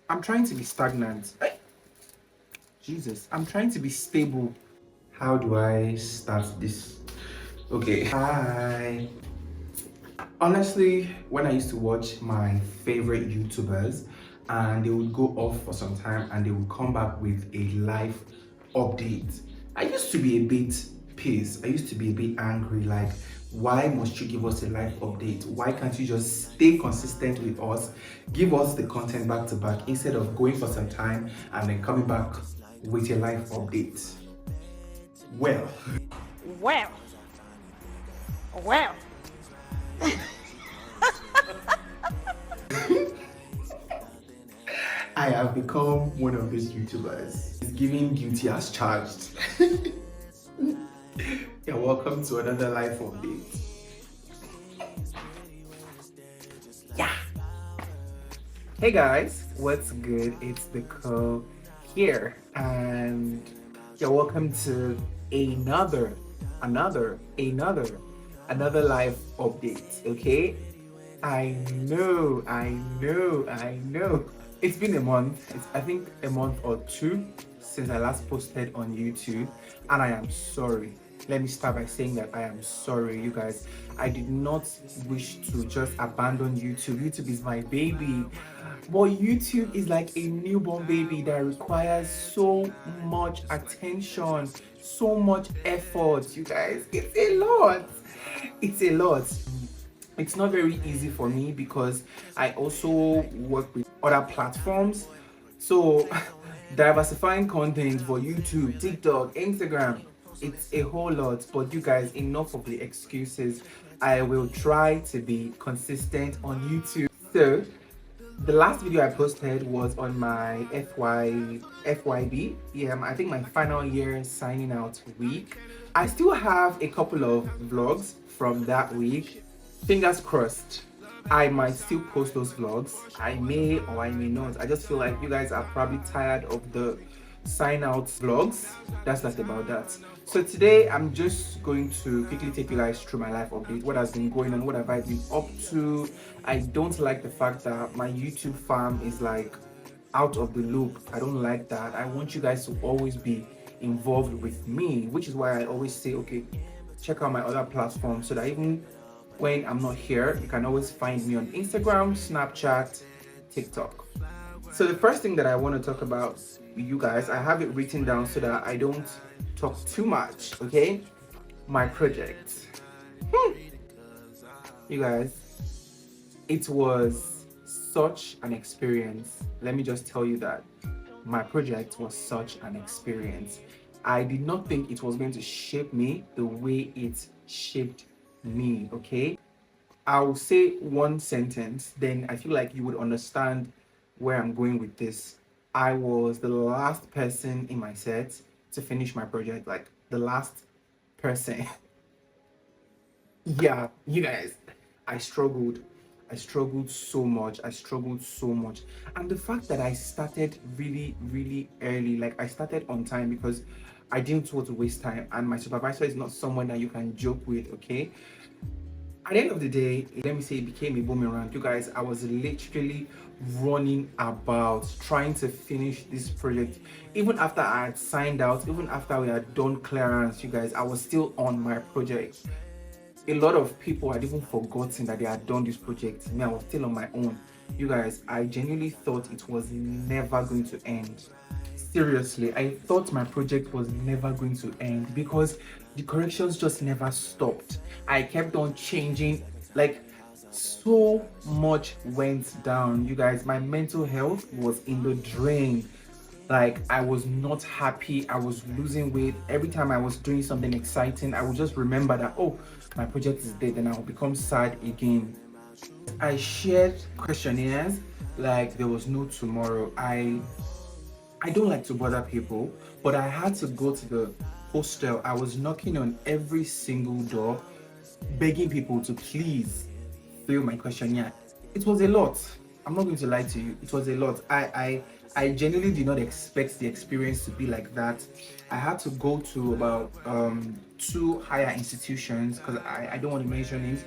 I'm trying to be stagnant. Jesus, I'm trying to be stable. How do I start this? Okay. Hi. Honestly, when I used to watch my favorite YouTubers and they would go off for some time and they would come back with a live update, I used to be a bit pissed. I used to be a bit angry. Like, why must you give us a live update? Why can't you just stay consistent with us, give us the content back to back instead of going for some time and then coming back with a live update? Well, Well, well. I have become one of these YouTubers. It's giving guilty as charged. You're welcome to another life update. Yeah. Hey guys, what's good? It's the Co here, and you're welcome to another life update. Okay? I know. It's been a month. I think a month or two since I last posted on YouTube, and I am sorry. Let me start by saying that I am sorry, you guys. I did not wish to just abandon YouTube. YouTube is my baby. But YouTube is like a newborn baby that requires so much attention, so much effort, you guys. It's a lot. It's a lot. It's not very easy for me because I also work with other platforms. So diversifying content for YouTube, TikTok, Instagram, it's a whole lot. But you guys, enough of the excuses. I will try to be consistent on YouTube. So the last video I posted was on my FYB. Yeah, I think my final year signing out week. I still have a couple of vlogs from that week. Fingers crossed, I might still post those vlogs. I may or I may not. I just feel like you guys are probably tired of the sign out vlogs. That's about that. So today I'm just going to quickly take you guys through my life update, what has been going on, what have I been up to. I don't like the fact that my YouTube fam is like out of the loop. I don't like that. I want you guys to always be involved with me, which is why I always say, okay, check out my other platforms so that even when I'm not here, you can always find me on Instagram, Snapchat, TikTok. So the first thing that I want to talk about with you guys, I have it written down so that I don't talk too much, okay? My project. You guys, it was such an experience. Let me just tell you that my project was such an experience. I did not think it was going to shape me the way it shaped me, okay? I'll say one sentence, then I feel like you would understand where I'm going with this. I was the last person in my set to finish my project, like the last person. Yeah, you guys, I struggled. I struggled so much. And the fact that I started really, really early, like I started on time because I didn't want to waste time. And my supervisor is not someone that you can joke with, okay? At the end of the day, let me say it became a boomerang. You guys, I was literally running about trying to finish this project. Even after I had signed out, even after we had done clearance, you guys, I was still on my project. A lot of people had even forgotten that they had done this project. Me, I was still on my own. You guys, I genuinely thought it was never going to end. Seriously, I thought my project was never going to end because the corrections just never stopped. I kept on changing, like so much went down. You guys, my mental health was in the drain. Like I was not happy. I was losing weight. Every time I was doing something exciting, I would just remember that, oh, my project is dead, and I will become sad again. I shared questionnaires like there was no tomorrow. I don't like to bother people, but I had to go to the hostel. I was knocking on every single door, begging people to please fill my questionnaire. It was a lot. I'm not going to lie to you. It was a lot. I genuinely did not expect the experience to be like that. I had to go to about two higher institutions because I don't want to mention names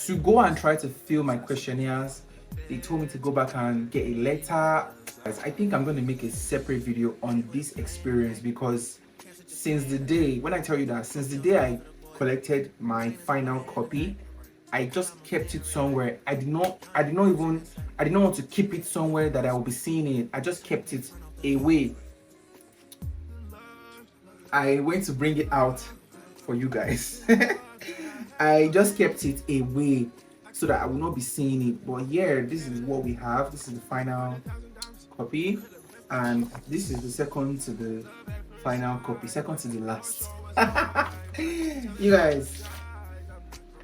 to go and try to fill my questionnaires. They told me to go back and get a letter. Guys, I think I'm going to make a separate video on this experience because since the day, when I tell you that, since the day I collected my final copy, I just kept it somewhere. I did not want to keep it somewhere that I will be seeing it. I just kept it away. I went to bring it out for you guys. I just kept it away so that I will not be seeing it. But yeah, this is what we have. This is the final copy, and this is the second to the final copy, second to the last. You guys,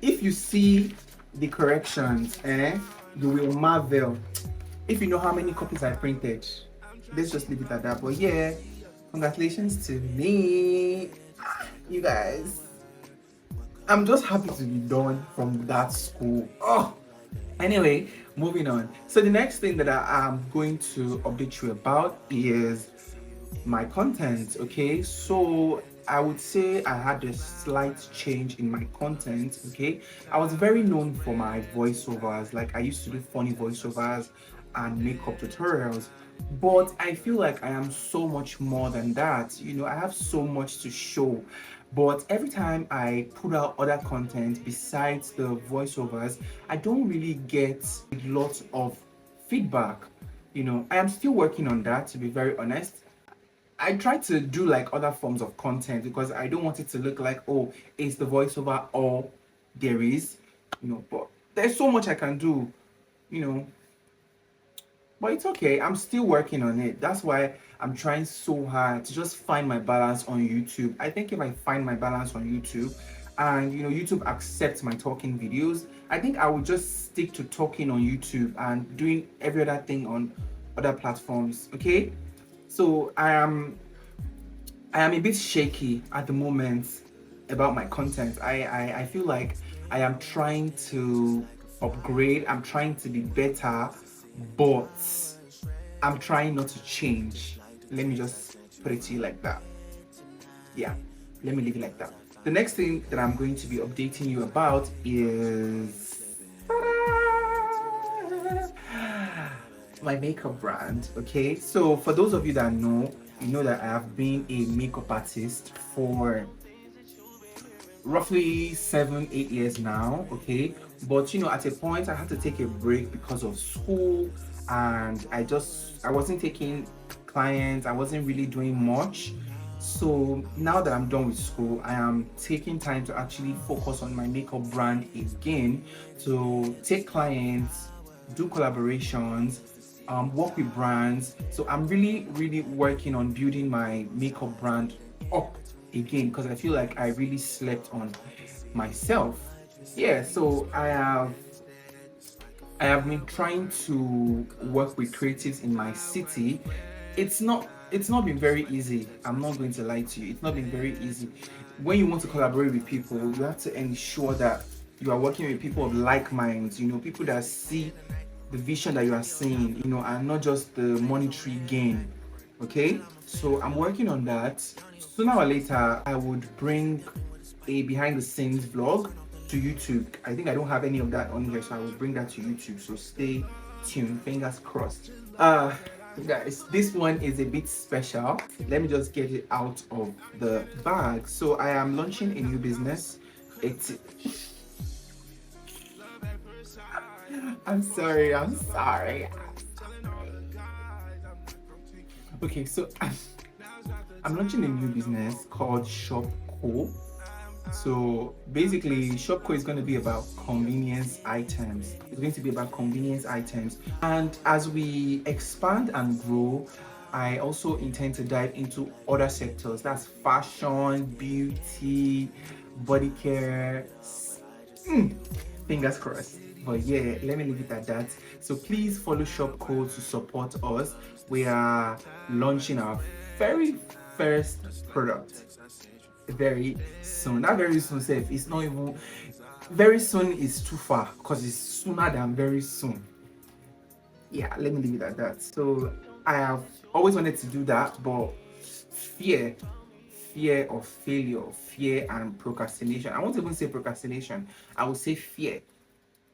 if you see the corrections, you will marvel. If you know how many copies I printed, let's just leave it at that. But yeah, congratulations to me, you guys. I'm just happy to be done from that school. Oh, anyway, moving on. So the next thing that I am going to update you about is my content. Okay, so I would say I had a slight change in my content. Okay, I was very known for my voiceovers. Like I used to do funny voiceovers and makeup tutorials, but I feel like I am so much more than that. You know, I have so much to show. But every time I put out other content besides the voiceovers, I don't really get lots of feedback. You know, I am still working on that, to be very honest. I try to do like other forms of content because I don't want it to look like, oh, it's the voiceover all there is, you know, but there's so much I can do, you know, but it's okay. I'm still working on it. That's why I'm trying so hard to just find my balance on YouTube. I think if I find my balance on YouTube and, you know, YouTube accepts my talking videos, I think I will just stick to talking on YouTube and doing every other thing on other platforms. Okay, so I am a bit shaky at the moment about my content. I feel like I am trying to upgrade, I'm trying to be better, but I'm trying not to change. Let me just put it to you like that. Yeah, let me leave it like that. The next thing that I'm going to be updating you about is my makeup brand. Okay, so for those of you that know, you know that I have been a makeup artist for roughly 7-8 years now. Okay, but you know, at a point I had to take a break because of school, and I wasn't taking clients, I wasn't really doing much. So now that I'm done with school, I am taking time to actually focus on my makeup brand again, to take clients, do collaborations, work with brands. So I'm really working on building my makeup brand up again because I feel like I really slept on myself. Yeah, so I have been trying to work with creatives in my city. It's not been very easy. I'm not going to lie to you. It's not been very easy. When you want to collaborate with people, you have to ensure that you are working with people of like minds, you know, people that see the vision that you are seeing, you know, and not just the monetary gain. Okay? So I'm working on that. Sooner or later, I would bring a behind the scenes vlog to YouTube. I think I don't have any of that on here, so I will bring that to YouTube. So stay tuned, fingers crossed. Guys, this one is a bit special. Let me just get it out of the bag. So I am launching a new business. It's I'm sorry. Okay, so I'm launching a new business called Shopco. So basically, Shopco is going to be about convenience items. It's going to be about convenience items. And as we expand and grow, I also intend to dive into other sectors. That's fashion, beauty, body care. Fingers crossed. But yeah, let me leave it at that. So please follow Shopco to support us. We are launching our very first product very soon. That very soon, safe. It's not even very soon is too far because it's sooner than very soon. Yeah, let me leave it at that. So I have always wanted to do that, but fear of failure, fear and procrastination. I won't even say procrastination, I will say fear.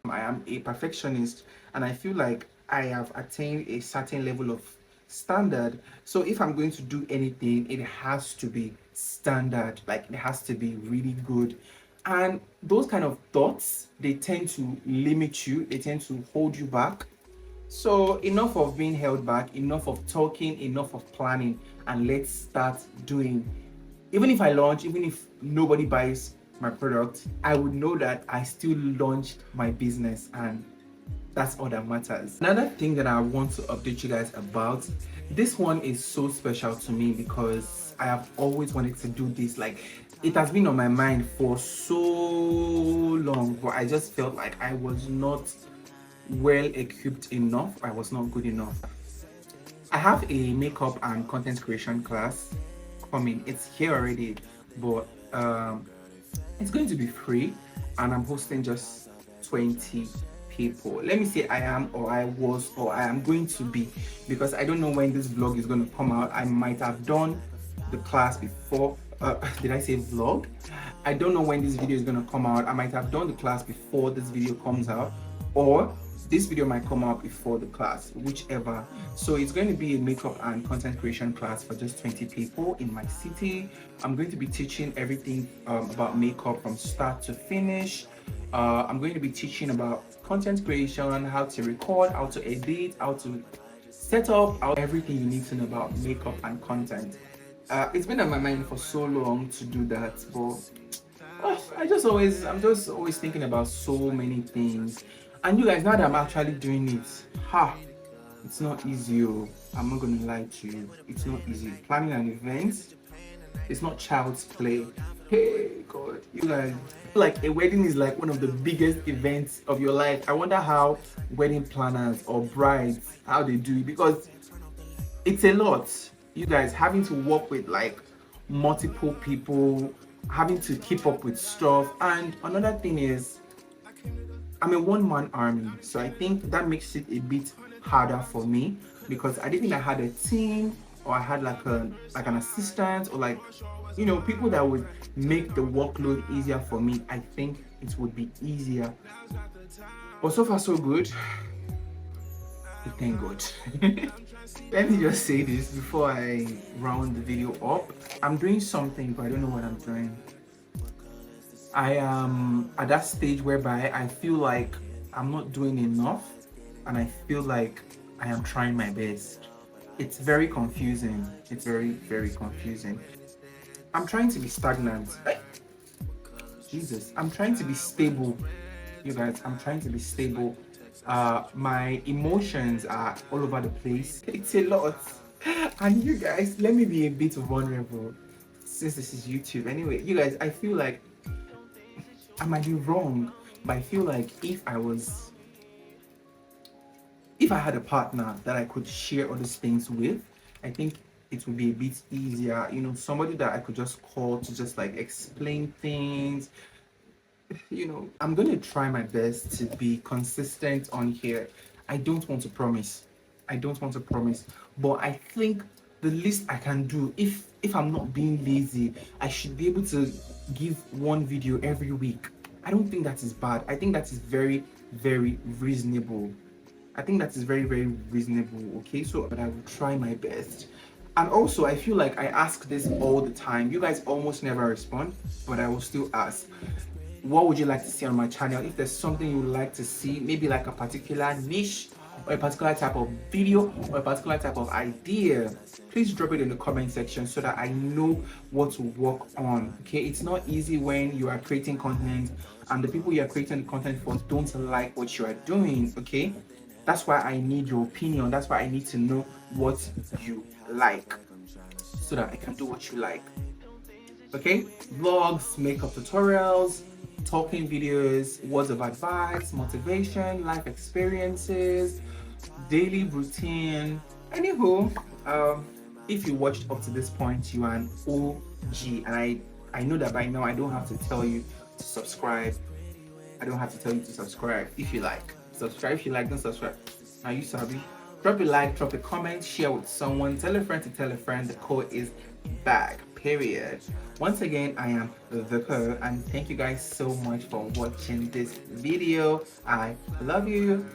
I am a perfectionist and I feel like I have attained a certain level of standard. So if I'm going to do anything, it has to be standard, like it has to be really good. And those kind of thoughts, they tend to limit you, they tend to hold you back. So enough of being held back, enough of talking, enough of planning, and let's start doing. Even if I launch, even if nobody buys my product, I would know that I still launched my business, and that's all that matters. Another thing that I want to update you guys about, this one is so special to me because I have always wanted to do this. Like, it has been on my mind for so long, but I just felt like I was not well equipped enough, I was not good enough. I have a makeup and content creation class coming. It's here already, but it's going to be free, and I'm hosting just 20 people. Let me say I am, or I was, or I am going to be, because I don't know when this vlog is going to come out. I might have done the class before. Did I say vlog? I don't know when this video is going to come out. I might have done the class before this video comes out, or this video might come out before the class, whichever. So it's going to be a makeup and content creation class for just 20 people in my city. I'm going to be teaching everything about makeup from start to finish. I'm going to be teaching about content creation, how to record, how to edit, how to set up, everything you need to know about makeup and content. It's been on my mind for so long to do that, but I'm just always thinking about so many things. And you guys, now that I'm actually doing it, it's not easy. I'm not gonna lie to you, it's not easy. Planning an event, it's not child's play. Hey God, you guys, like a wedding is like one of the biggest events of your life. I wonder how wedding planners or brides, how they do it, because it's a lot. You guys, having to work with like multiple people, having to keep up with stuff. And another thing is, I'm a one-man army, so I think that makes it a bit harder for me, because I didn't think I had a team, or I had like an assistant, or like, you know, people that would make the workload easier for me. I think it would be easier. But so far so good. Thank God. Let me just say this before I round the video up. I'm doing something, but I don't know what I'm doing. I am at that stage whereby I feel like I'm not doing enough, and I feel like I am trying my best. It's very confusing. It's very, very confusing. I'm trying to be stagnant. Jesus, I'm trying to be stable. You guys, I'm trying to be stable. My emotions are all over the place. It's a lot. And you guys, let me be a bit vulnerable since this is YouTube. Anyway, you guys, I feel like I might be wrong, but I feel like if I had a partner that I could share all these things with, I think it would be a bit easier. You know, somebody that I could just call to just like explain things. You know, I'm going to try my best to be consistent on here. I don't want to promise. But I think the least I can do, if I'm not being lazy, I should be able to give one video every week. I don't think that is bad. I think that is very, very reasonable. Okay, so but I will try my best. And also, I feel like I ask this all the time. You guys almost never respond, but I will still ask. What would you like to see on my channel? If there's something you would like to see, maybe like a particular niche, or a particular type of video, or a particular type of idea, please drop it in the comment section so that I know what to work on. Okay, it's not easy when you are creating content and the people you are creating the content for don't like what you are doing. Okay, that's why I need your opinion. That's why I need to know what you like, so that I can do what you like. Okay, vlogs, makeup tutorials, talking videos, words of advice, motivation, life experiences, daily routine. Anywho, if you watched up to this point, you are an OG, and I know that by now I don't have to tell you to subscribe. If you like. Subscribe if you like, don't subscribe. Are you sorry? Drop a like, drop a comment, share with someone, tell a friend to tell a friend. The code is BAG, period. Once again, I am the Co, and thank you guys so much for watching this video. I love you.